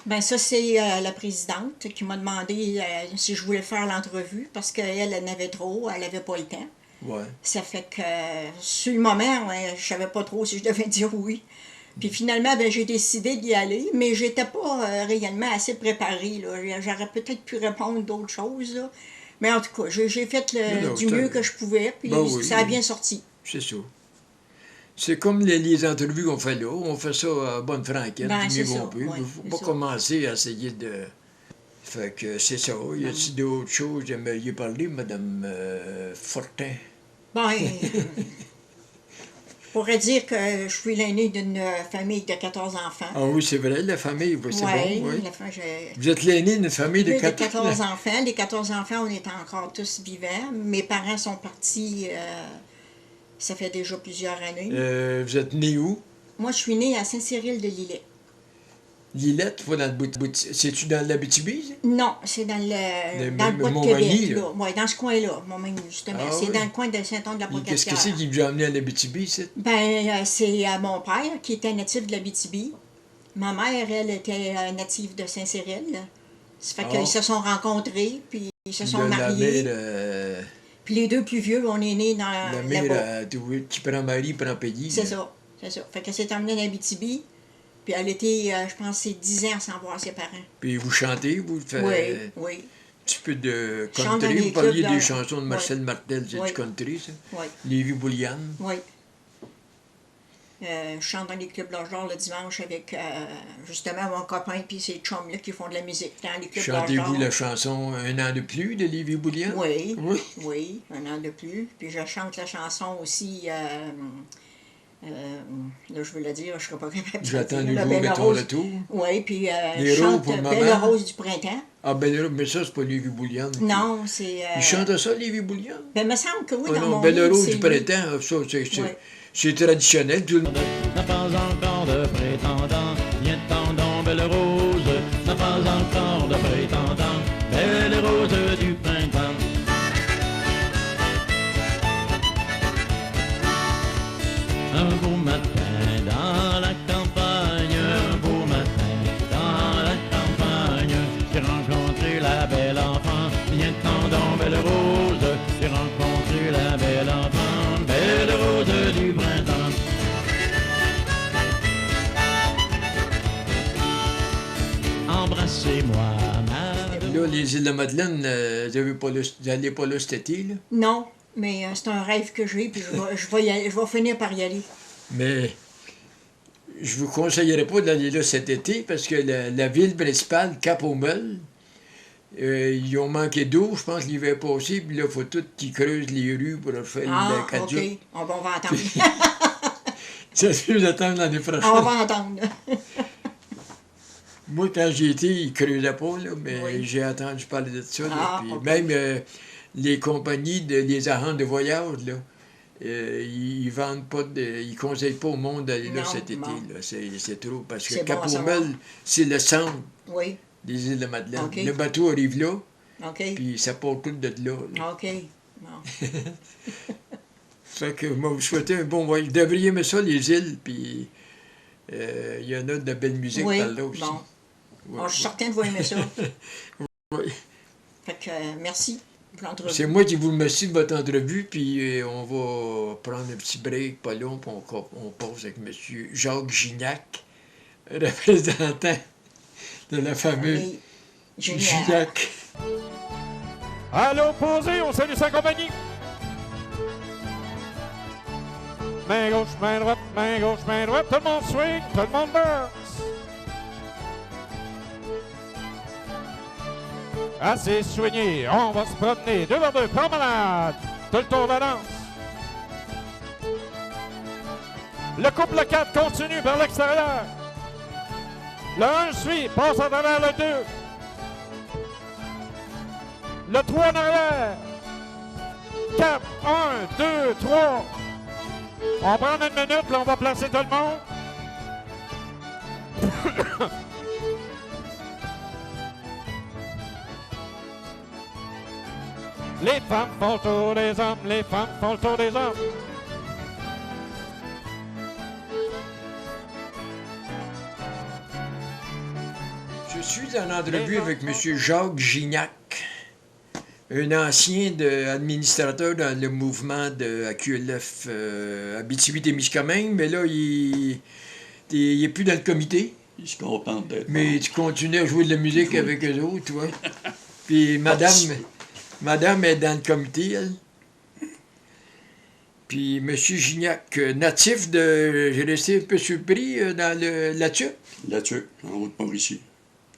Bien, ça, c'est la présidente qui m'a demandé si je voulais faire l'entrevue parce qu'elle en avait trop, elle n'avait pas le temps. Ouais. Ça fait que, sur le moment, je savais pas trop si je devais dire oui. Puis finalement, ben, j'ai décidé d'y aller, mais j'étais pas réellement assez préparée. Là. J'aurais peut-être pu répondre d'autres choses. Là. Mais en tout cas, j'ai fait du mieux que je pouvais, puis ça a bien sorti. C'est ça. C'est comme les entrevues qu'on fait là. On fait ça à bonne franquette, du mieux qu'on peut. Il ne faut pas commencer à essayer de... Fait que c'est ça. Y a-t-il d'autres choses? J'aimerais parler, Mme Fortin. Ben, je pourrais dire que je suis l'aînée d'une famille de 14 enfants. Ah oui, c'est vrai, la famille, c'est bon. Oui. Vous êtes l'aînée d'une famille de 14 enfants. Les 14 enfants, on est encore tous vivants. Mes parents sont partis, ça fait déjà plusieurs années. Vous êtes née où? Moi, je suis née à Saint-Cyril-de-Lillet. Lillette, c'est-tu dans l'Abitibi? Non, c'est dans le bois de Québec. Oui, dans ce coin-là, Montmagny, justement. C'est dans le coin de Saint-Anne-de-la-Pocatière. Qu'est-ce qui vous a amené à l'Abitibi? Ben, c'est mon père qui était natif de l'Abitibi. Ma mère, elle, était native de Saint-Cyril. Ça fait qu'ils se sont rencontrés, puis ils se sont mariés. Puis les deux plus vieux, on est nés dans la mère, qui prend mari, prend pays. C'est ça, c'est ça. Fait qu'elle s'est emmenée en Abitibi. Puis elle était, je pense, c'est 10 ans sans voir ses parents. Puis vous chantez, vous faites oui. un petit peu de country. Vous parliez des chansons de Marcel Martel, c'est du country, ça? Oui. Lévi Boulian. Oui. Je chante dans les clubs L'Orge d'Or le dimanche avec, justement, mon copain et ses chums là, qui font de la musique dans les clubs L'Orge d'Or. Chantez-vous la chanson Un an de plus de Lévi Boulian? Oui, oui, Un an de plus. Puis je chante la chanson aussi... là, je veux le dire, je ne serai pas capable de J'attends le jour de ton retour. Oui, puis je chante Belle Rose du printemps. Ah, Belle Rose, mais ça, c'est pas Lévi Boulian. Non, c'est... Il chante ça, Lévi Boulian? Ben, il me semble que oui, dans mon Belle Rose du printemps, ça, c'est traditionnel. N'a pas encore de prétendant, viens tendons, Belle Rose. N'a pas encore de prétendant, Belle Rose du printemps. Un beau matin dans la campagne, un beau matin dans la campagne, j'ai rencontré la belle enfant, viens tendons, Belle Rose, j'ai rencontré la belle enfant, Belle Rose du printemps. Embrassez-moi, ma... Là, les îles de Madeleine, vous n'allez pas là cet été, là? Non. Mais c'est un rêve que j'ai, puis je vais finir par y aller. Mais je vous conseillerais pas d'aller là cet été parce que la ville principale, Cap-au-Meul, ils ont manqué d'eau, je pense, l'hiver passé, puis là, il faut tout qu'ils creusent les rues pour faire la cadio. OK. On va attendre. Ça se peut d'attendre l'année prochaine. On va attendre. Moi, quand j'y étais, ils ne creusaient pas, là, mais j'ai entendu parler de ça. Là, puis même... les compagnies, les agences de voyage, là, ils vendent pas, ils conseillent pas au monde d'aller là cet été. C'est trop. Parce que Cap-au-Meul, c'est le centre des îles de Madeleine. Okay. Le bateau arrive là, puis ça part tout de là. OK. Bon. Fait que moi, vous souhaitez un bon voyage. Vous devriez aimer ça, les îles, puis il y en a de belle musique par là aussi. Bon. Je suis certain de vous aimer ça. Fait que merci. C'est moi qui vous remercie de votre entrevue, puis on va prendre un petit break, pas long, puis on pose avec M. Jacques Gignac, représentant de la famille Gignac. À l'opposé, on salue sa compagnie. Main gauche, main droite, tout le monde swing, tout le monde boxe. Assez soigné, on va se promener 2 vers 2, promenade, tout le tour de la danse. Le couple 4 continue vers l'extérieur. Le 1 suit, passe à travers le 2. Le 3 en arrière. 4, 1, 2, 3. On prend une minute, là on va placer tout le monde. Les femmes font le tour des hommes, les femmes font le tour des hommes. Je suis en entrevue avec M. Jacques Gignac, un ancien administrateur dans le mouvement de AQLF Abitibi-Témiscamingue, mais là, il n'est plus dans le comité. Il se contente d'être. Mais tu continues à jouer de la musique avec eux autres, tu vois. Puis madame est dans le comité, elle. Puis M. Gignac, natif de... J'ai resté un peu surpris dans la Tuque. La Tuque, en Haute-Mauricie.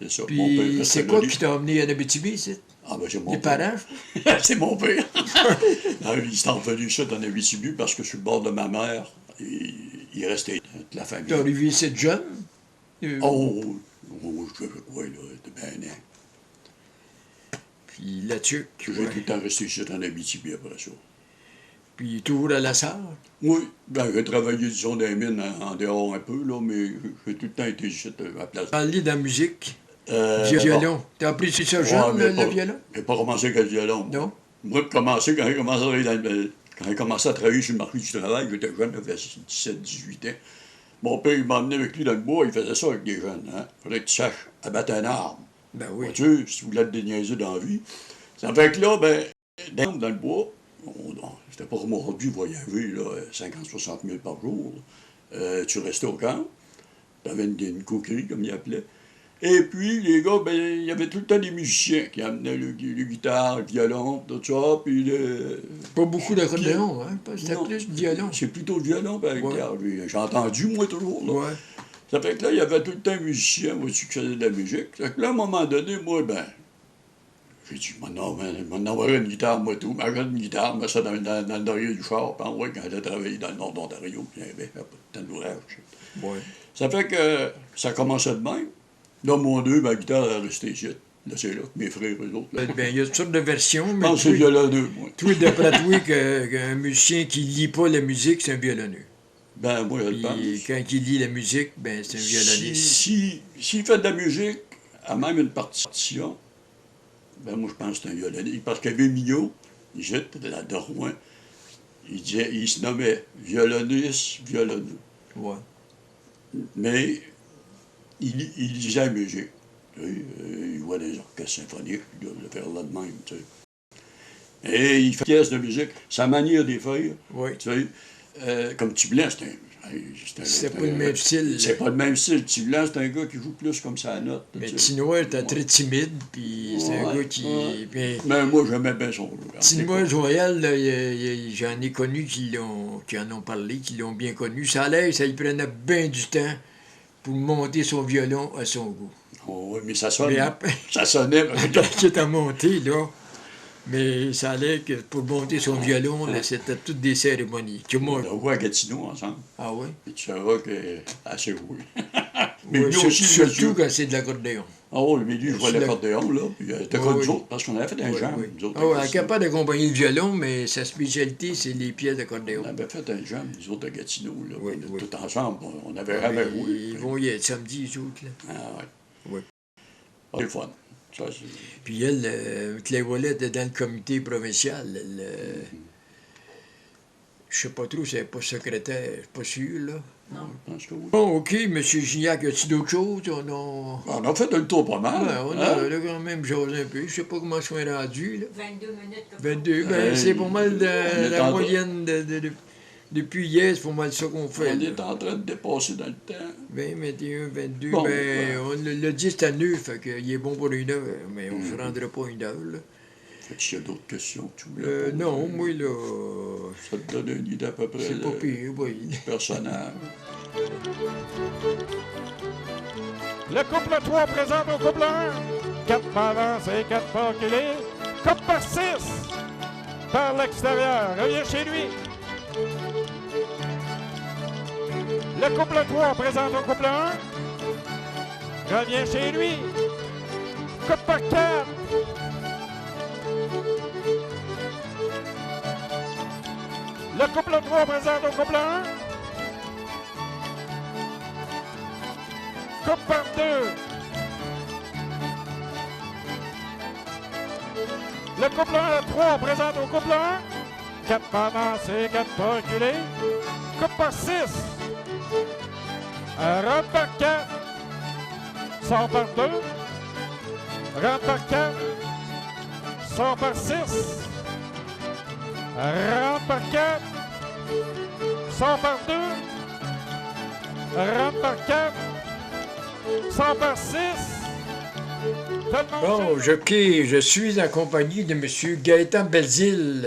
C'est ça. Puis c'est quoi qui t'a emmené en Abitibi, c'est? Ah ben c'est mon Les père. parents? C'est mon père. Non, il s'est envenu ça dans Abitibi parce que sur le bord de ma mère, il restait de la famille. T'es arrivé ici jeune? Oui, là, de bien an. Puis la Tuque. J'ai tout le temps resté ici en Abitibi après ça. Puis toujours à la Sarre? Oui, ben j'ai travaillé, disons, dans les mines en dehors un peu, là, mais j'ai tout le temps été ici à la place. Parler de la musique. Violon. T'as appris ça jeune, le violon? J'ai pas commencé avec le violon. Non? Moi, quand j'ai commencé à travailler sur le marché du travail, j'étais jeune, j'avais 17-18 ans. Mon père, il m'a emmené avec lui dans le bois, il faisait ça avec des jeunes. Hein? Fallait que tu saches abattre un arbre. Ben oui. Vois-tu, si tu voulais te déniaiser dans la vie. Ça fait que là, ben, dans le bois, c'était pas comme aujourd'hui, voyager, là, 50-60 000 par jour. Tu restais au camp, t'avais une coquerie, comme ils appelaient. Et puis, les gars, ben, il y avait tout le temps des musiciens qui amenaient le guitare, le violon, tout ça, puis Pas beaucoup d'accordéon, hein? C'était plus du violon. C'est plutôt le violon, ben, regarde, j'ai entendu, moi, toujours, là. Ouais. Ça fait que là, il y avait tout le temps un musicien, moi, qui faisait de la musique. Ça fait que là, à un moment donné, moi, ben, j'ai dit, m'en envoyer une guitare, moi, tout. M'achète une guitare, mets ça dans le derrière du char, puis ouais, quand j'ai travaillé dans le nord d'Ontario, puis il y avait pas de temps d'ouvrage. Ouais. Ça fait que ça commençait de même. Là, mon Dieu, ma guitare est restée ici. Là, c'est là, mes frères, eux autres. Là. Ben, il y a toutes sortes de versions, mais. Je pense que c'est violonneux, moi. Toi, d'après toi, qu'un musicien qui lit pas la musique, c'est un violonneux. Ben, moi, je le pense. Puis quand il lit la musique, ben, c'est un violoniste. S'il fait de la musique, à même une partition, ben, moi, je pense que c'est un violoniste. Parce qu'avec Mignot, il jette de Rouen, il se nommait violoniste, violonneux. Ouais. Mais il lisait la musique. Il voit des orchestres symphoniques, il doit le faire là de même, tu sais. Et il fait des pièces de musique. Sa manière de faire, tu sais, comme Tiblan, c'est pas le même style. C'est pas le même style. Tiblan, c'est un gars qui joue plus comme sa note. Mais Tinoir était très timide, puis c'est un gars qui... Mais moi, j'aimais bien son jeu. Tinoir Joyal, j'en ai connu qui en ont parlé, qui l'ont bien connu. Ça allait, ça lui prenait bien du temps pour monter son violon à son goût. Oh, oui, mais ça sonnait. Ça sonnait. Quand il était monté, là, mais ça allait que pour monter son violon, là, c'était toutes des cérémonies. On a joué à Gatineau ensemble. Ah oui? Et tu sauras qu'elle s'est jouée. Mais lui aussi, surtout quand c'est de l'accordéon. Ah oui, mais lui, il jouait l'accordéon, là, puis il était comme nous autres, parce qu'on avait fait un jam. Ah oui, elle est capable d'accompagner le violon, mais sa spécialité, c'est les pièces d'accordéon. On avait fait un jam, nous autres, à Gatineau, là, tout ensemble. On avait jamais joué. Ils vont y être samedi, les autres, là. Ah oui. Oui. C'est le fun. Ça, puis elle, Claire Ouellet était dans le comité provincial. Je sais pas trop si elle n'est pas secrétaire, je suis pas sûr, là. Non. Je pense que oui. Bon, OK, M. Gignac, as-tu d'autres choses? On a fait un tour pas mal. Ouais, on a quand même jasé un peu. Je sais pas comment je suis rendu, là. 22 minutes. 22, ben, c'est pas mal la moyenne depuis hier, c'est pas mal ça qu'on fait. On est en train de dépasser dans le temps. 20, 21, 22, bon, le 10 c'est à 9, fait qu'il est bon pour 1 heure, mais on ne se rendra pas 1 heure, là. Fait qu'il y a d'autres questions que tu voulais non, moi, là... Ça te donne une idée à peu près. C'est pas pire, oui. Du personnage. Le couple 3 présente au couple 1. 4 pas avance et 4 pas reculés. Couple par 6. Par l'extérieur. Revient chez lui. Le couple 3 présente au couple 1. Revient chez lui. Couple par 4. Le couple 3 présente au couple 1. Coupe par 2. Le couple 3 présente au couple 1. 4 pas avancés, 4 pas reculés. Coupe par 6. Rentre par 4. Sort par 2. Rentre par 4. Sort par 6. Rentre par 4. Sort par 2. Rentre par 4. Sort par 6. Bon, je suis en compagnie de M. Gaétan Belzile,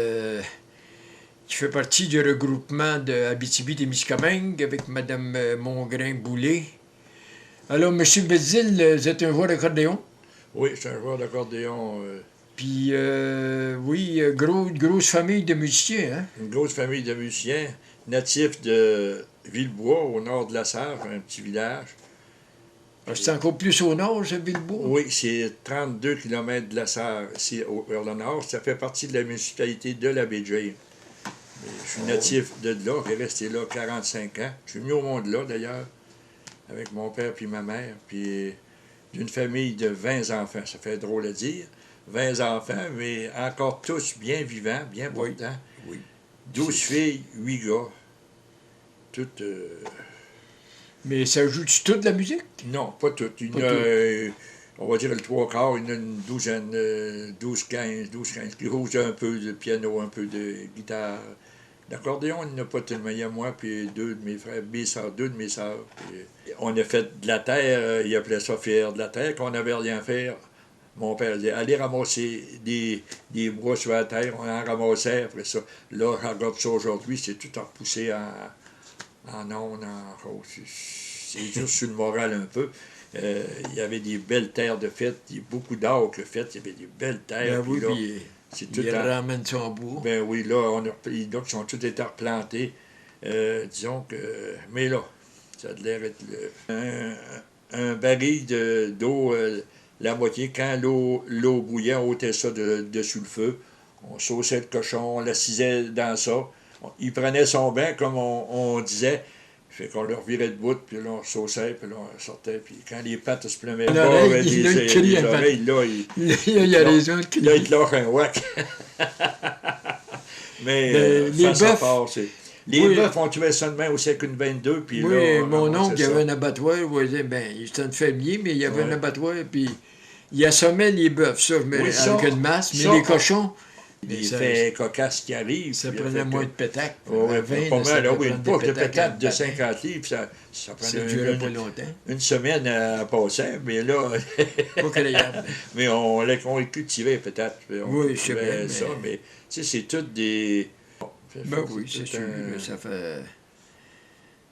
qui fait partie du regroupement de Abitibi-Témiscamingue avec Mme Mongrain-Boulet. Alors, M. Belzile, vous êtes un joueur d'accordéon? Oui, je suis un joueur d'accordéon. Puis, oui, grosse famille de musiciens, hein? Une grosse famille de musiciens, natifs de Villebois, au nord de la Sarre, un petit village. C'est encore plus au nord, ce Villebois? Oui, c'est 32 km de la Sarre, ici, vers le nord. Ça fait partie de la municipalité de la baie James. Je suis natif de là, j'ai resté là 45 ans. Je suis venu au monde là, d'ailleurs, avec mon père puis ma mère, puis d'une famille de 20 enfants. Ça fait drôle à dire. 20 enfants, mais encore tous bien vivants, bien portants. Oui. 12 filles, 8 gars. Toutes... Mais ça joue-tu toute la musique? Non, pas toutes. Il y en a, on va dire le 3/4, il y en a une douzaine, 12-15 qui jouent un peu de piano, un peu de guitare. L'accordéon, il n'y en a pas tellement. Il y a moi, puis deux de mes frères, deux de mes sœurs. On a fait de la terre, il appelait ça faire de la terre, qu'on n'avait rien à faire. Mon père disait, allez ramasser des bois sur la terre, on en ramassait après ça. Là, je regarde ça aujourd'hui, c'est tout repoussé en ondes, en rose. C'est juste sur le moral un peu. Il y avait des belles terres de fête, beaucoup d'arbres de fête, il y avait des belles terres. Ben oui, là, c'est tout il ramène ça en bois. Ben oui, là, les docks sont tous été replantés. Disons que... Mais là, ça a l'air d'être un baril d'eau, la moitié. Quand l'eau bouillait, on ôtait ça dessus le feu. On sauçait le cochon, on l'assisait dans ça. Il prenait son bain, comme on disait. Fait qu'on le revirait de bout, puis là, on sauçait, puis là, on sortait. Puis quand les pattes se plumaient bas avec les oreilles, là, il a raison de crier. Là, il te lâche un whack. Mais les bœufs... Les bœufs, on tuait ça de main aussi avec une 22, puis oui, là... mon oncle, il y avait un abattoir, il était un fermier, mais il y avait un abattoir, puis il assommait les bœufs, ça, avec une masse, mais les cochons... Les faits cocasses qui arrivent. Ça prenait moins de pétac. Pas mal, oui, une poche de pétac de 50 livres, ça prenait une semaine à passer, mais là... Pas agréable. Mais on les cultivait peut-être. Oui, je sais bien. Ça, mais tu sais, c'est tout des... Ben oui, c'est sûr, ça fait...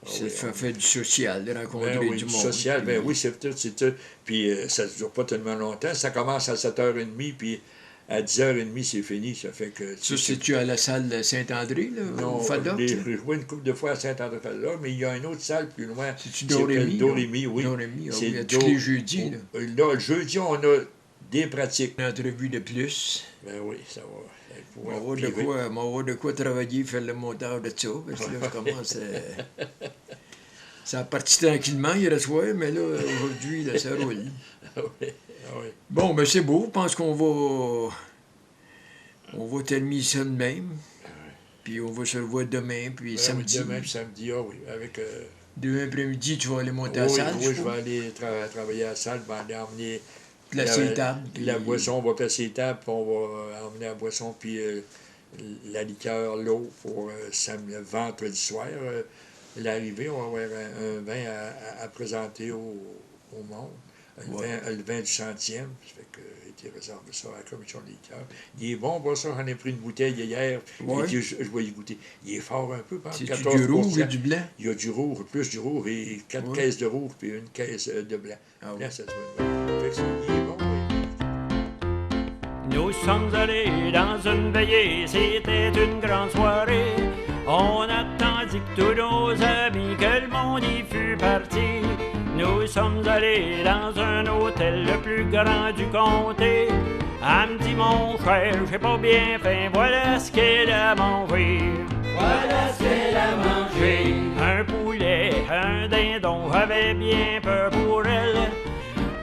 Ça fait du social, de rencontrer du monde. Du social, ben oui, c'est tout. Puis ça ne dure pas tellement longtemps. Ça commence à 7h30, puis... À 10h30, c'est fini. Ça fait que... Ça, c'est-tu à la salle de Saint-André, là? Non, j'ai joué une couple de fois à Saint-André-Falla, mais il y a une autre salle plus loin. C'est-tu Dorémy? Dorémy, oui. Dorémy, oui. Tous les jeudis, là. Là, le jeudi, on a des pratiques. Une entrevue de plus. Ben oui, ça va. On va voir de quoi travailler, faire le montage de ça, parce que là, je commence à... Ça a parti tranquillement hier soir, mais là, aujourd'hui, là, ça roule. Oui. Bon, ben c'est beau. Je pense qu'on va... On va terminer ça de même. Puis on va se revoir demain, puis samedi. Demain, puis samedi, oui. Avec... Demain après-midi, tu vas aller monter à la salle? Oui, je vais aller travailler à la salle. Je vais aller emmener... Placer les tables. La boisson, on va placer les tables, puis on va emmener la boisson, puis la liqueur, l'eau pour vendredi soir. L'arrivée, on va avoir un vin à présenter au monde. Le vin du 100e, ça fait que j'ai réservé ça à la commission de liqueur. Il est bon, ça, j'en ai pris une bouteille hier, je vais y goûter. Il est fort un peu, c'est du rouge et du blanc? Il y a du rouge, plus du rouge, et 4 caisses de rouge, puis une caisse de blanc. Là, ça fait que il est bon, oui. Nous sommes allés dans une veillée, c'était une grande soirée. On attendit que tous nos amis, que le monde y fût parti. Nous sommes allés dans un hôtel le plus grand du comté. Elle me dit, mon cher, j'ai pas bien faim, voilà ce qu'elle a mangé. Voilà ce qu'elle a mangé. Un poulet, un dindon, j'avais bien peur pour elle.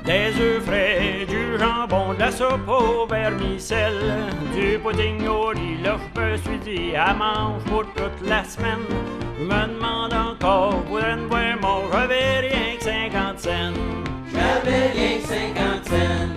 Des œufs frais, du du jambon, de la soupe au vermicelle, du pudding au riz. Là, je me suis dit, à mange pour toute la semaine. Je me demande encore, voudrais me voir mon, j'avais rien que 50 cents. J'avais rien que 50 cents.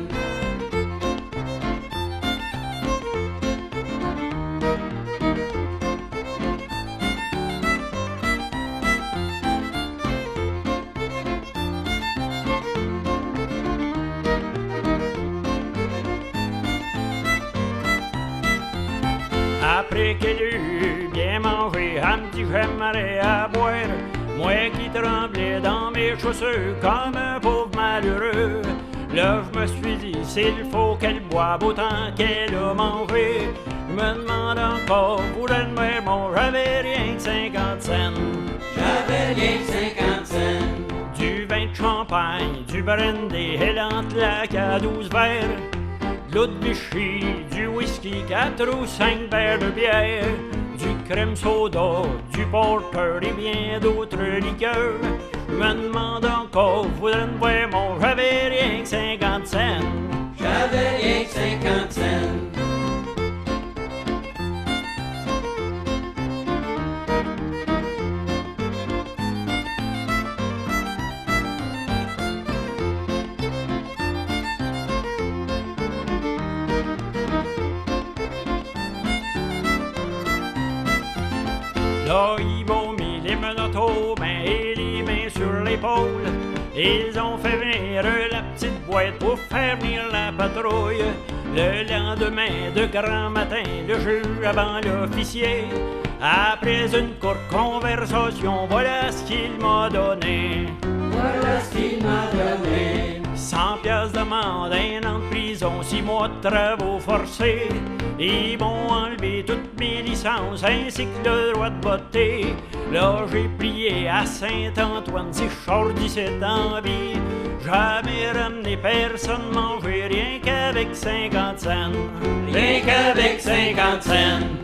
Après qu'elle eut bien mangé, elle me dit j'aimerais à boire. Moi qui tremblais dans mes chaussures comme un pauvre malheureux. Là je me suis dit s'il faut qu'elle boive autant qu'elle a mangé. Je me demande encore, voudrais me bon, j'avais rien que 50 cents. J'avais rien que 50 cents. Du vin de champagne, du brandy, elle entlaque à 12 verres. De l'eau de Vichy, du whisky, 4 ou 5 verres de bière, du crème soda, du porter et bien d'autres liqueurs. Je me demande encore, voudrais me voir mon, j'avais rien que 50 cents. J'avais rien que 50 cents. Là, ils m'ont mis les menottes aux mains et les mains sur l'épaule. Ils ont fait venir la petite boîte pour faire venir la patrouille. Le lendemain de grand matin, le jeu avant l'officier. Après une courte conversation, voilà ce qu'il m'a donné. Voilà ce qu'il m'a donné. 100 piastres d'amende, 1 an de prison, 6 mois de travaux forcés. Ils m'ont enlevé toutes mes licences ainsi que le droit de voter. Là j'ai prié à Saint-Antoine si je sors d'ici en vie. Jamais ramené personne manger rien qu'avec 50 cents. Rien qu'avec 50 cents.